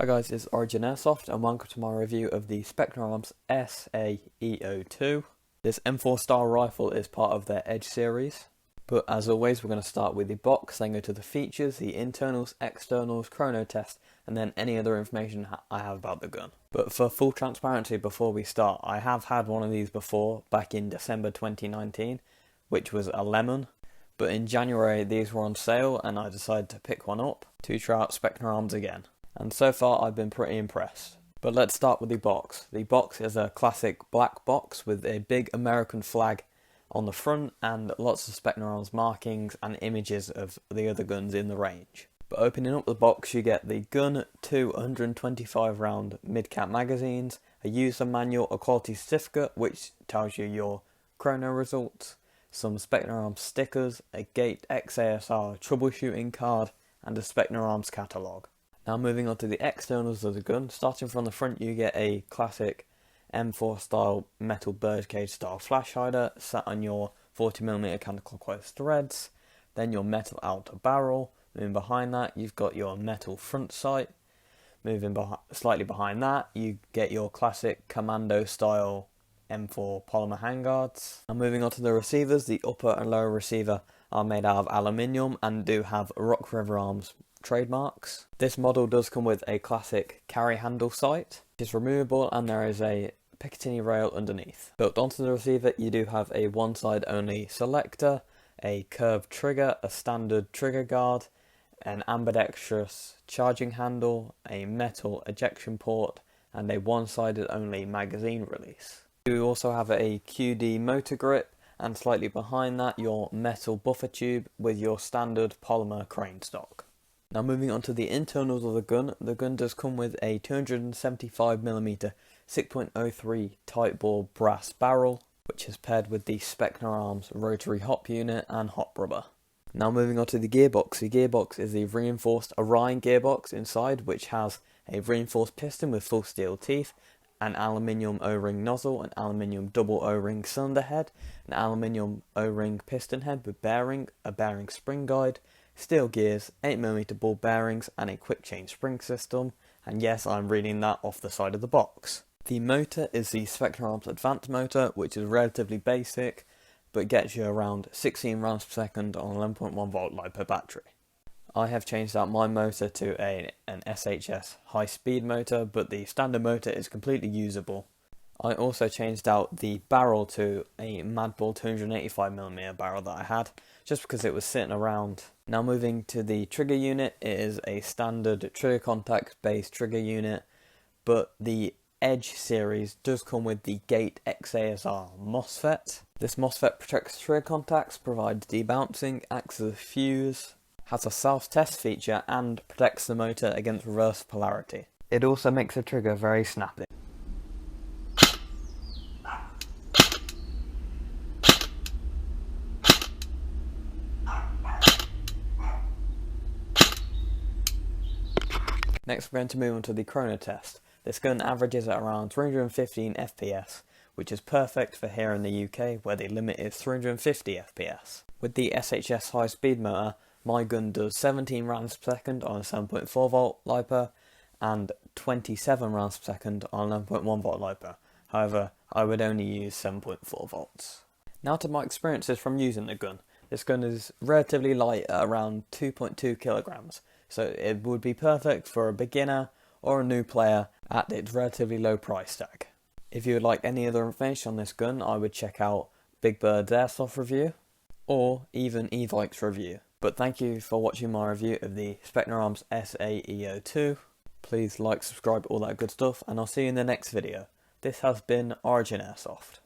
Hi guys, it's Origin Airsoft and welcome to my review of the Specna SA-E02. This M4 style rifle is part of their Edge series, but as always we're going to start with the box, then go to the features, the internals, externals, chrono test, and then any other information I have about the gun. But for full transparency before we start, I have had one of these before back in December 2019, which was a lemon. But in January these were on sale and I decided to pick one up to try out Specna arms again. And so far I've been pretty impressed. But let's start with the box. The box is a classic black box with a big American flag on the front and lots of Specna arms markings and images of the other guns in the range. But opening up the box you get the gun, 2 125 round mid-cap magazines, a user manual, a quality certificate which tells you your chrono results, some Specna arms stickers, a Gate XASR troubleshooting card, and a Specna arms catalogue. Now moving on to the externals of the gun, starting from the front you get a classic M4 style metal birdcage style flash hider sat on your 40mm counterclockwise threads, then your metal outer barrel. Moving behind that you've got your metal front sight. Moving slightly behind that you get your classic commando style M4 polymer handguards. Now moving on to the receivers, the upper and lower receiver are made out of aluminium and do have Rock River Arms trademarks. This model does come with a classic carry handle sight. It is removable and there is a Picatinny rail underneath. Built onto the receiver you do have a one side only selector, a curved trigger, a standard trigger guard, an ambidextrous charging handle, a metal ejection port, and a one-sided only magazine release. You also have a QD motor grip and slightly behind that your metal buffer tube with your standard polymer crane stock. Now moving on to the internals of the gun does come with a 275mm 6.03 tight bore brass barrel, which is paired with the Specna arms rotary hop unit and hop rubber. Now moving on to the gearbox is the reinforced Orion gearbox inside, which has a reinforced piston with full steel teeth, an aluminium O-ring nozzle, an aluminium double O-ring cylinder head, an aluminium O-ring piston head with bearing, a bearing spring guide, steel gears, 8mm ball bearings and a quick change spring system, and yes, I'm reading that off the side of the box. The motor is the Specna Arms Advanced motor, which is relatively basic but gets you around 16 rounds per second on 11.1 volt LiPo battery. I have changed out my motor to an SHS high speed motor, but the standard motor is completely usable. I also changed out the barrel to a Madball 285mm barrel that I had, just because it was sitting around. Now moving to the trigger unit, it is a standard trigger contact based trigger unit, but the Edge series does come with the Gate XASR MOSFET. This MOSFET protects trigger contacts, provides debouncing, acts as a fuse, has a self-test feature and protects the motor against reverse polarity. It also makes the trigger very snappy. Next we're going to move on to the chrono test. This gun averages at around 315 FPS, which is perfect for here in the UK where the limit is 350 FPS. With the SHS high speed motor, my gun does 17 rounds per second on a 7.4 volt LiPo and 27 rounds per second on 11.1 volt LiPo. However, I would only use 7.4 volts. Now to my experiences from using the gun. This gun is relatively light at around 2.2 kilograms, so it would be perfect for a beginner or a new player at its relatively low price tag. If you would like any other information on this gun, I would check out Big Bird's Airsoft review or even Evike's review. But thank you for watching my review of the Specna Arms SA-E02. Please like, subscribe, all that good stuff, and I'll see you in the next video. This has been Origin Airsoft.